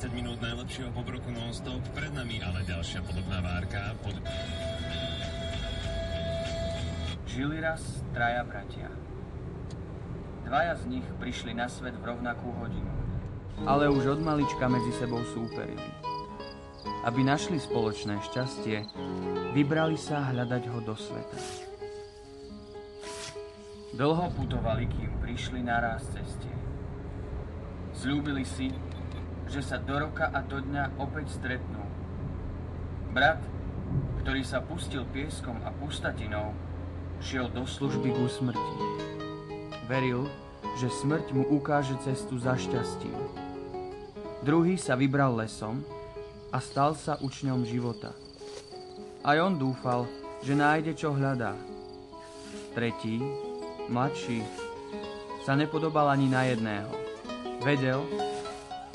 30 minút najlepšieho pop-rocku non-stop, pred nami ale ďalšia podobná várka pod... Žili raz traja bratia. Dvaja z nich prišli na svet v rovnakú hodinu, ale už od malička medzi sebou súperili. Aby našli spoločné šťastie, vybrali sa hľadať ho do sveta. Dlho putovali, kým prišli na ráz ceste. Sľúbili si, že sa do roka a do dňa opäť stretnú. Brat, ktorý sa pustil pieskom a pustatinou, šiel do služby ku smrti. Veril, že smrť mu ukáže cestu za šťastím. Druhý sa vybral lesom a stal sa učňom života. Aj on dúfal, že nájde, čo hľadá. Tretí, mladší, sa nepodobal ani na jedného. Vedel,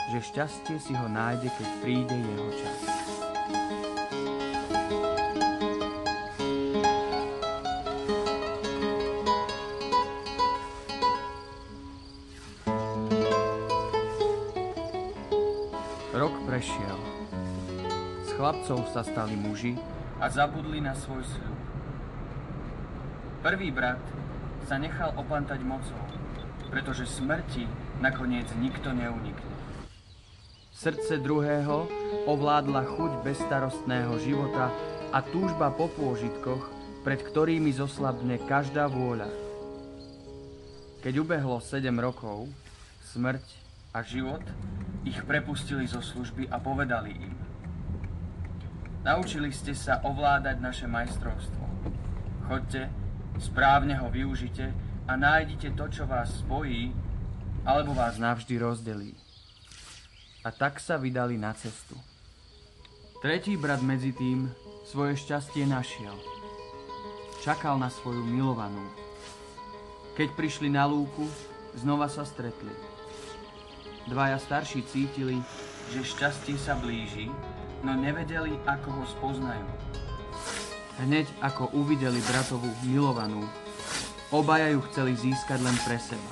že šťastie si ho nájde, keď príde jeho čas. Rok prešiel. Z chlapcov sa stali muži a zabudli na svoj sľub. Prvý brat sa nechal opantať mocou, pretože smrti nakoniec nikto neunikne. Srdce druhého ovládla chuť bezstarostného života a túžba po pôžitkoch, pred ktorými zoslabne každá vôľa. Keď ubehlo 7 rokov, smrť a život ich prepustili zo služby a povedali im: Naučili ste sa ovládať naše majstrovstvo. Choďte, správne ho využite a nájdite to, čo vás spojí, alebo vás navždy rozdelí. A tak sa vydali na cestu. Tretí brat medzi tým svoje šťastie našiel. Čakal na svoju milovanú. Keď prišli na lúku, znova sa stretli. Dvaja starší cítili, že šťastie sa blíži, no nevedeli, ako ho spoznajú. Hneď ako uvideli bratovú milovanú, obaja ju chceli získať len pre seba.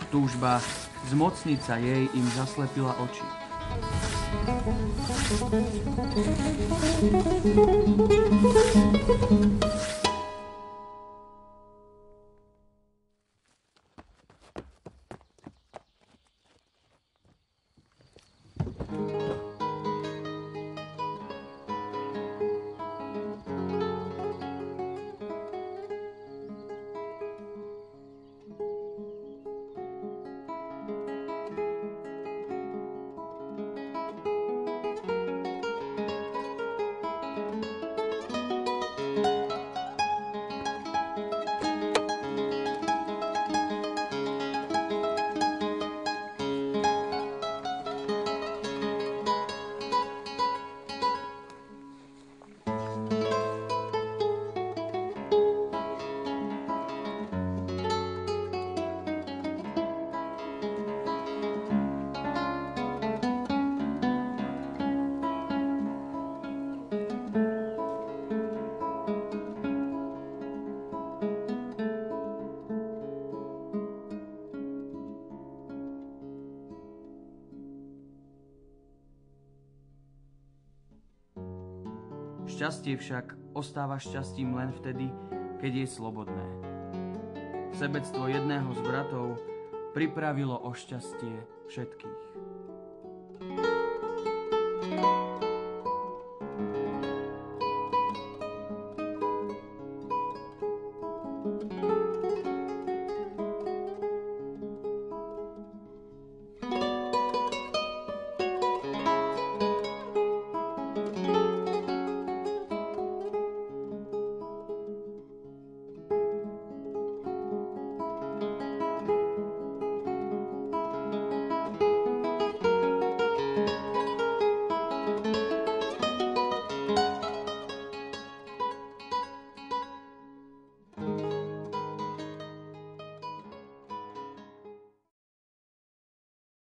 Túžba zmocniť sa jej im zaslepila oči. Šťastie však ostáva šťastím len vtedy, keď je slobodné. Sebectvo jedného z bratov pripravilo o šťastie všetkých.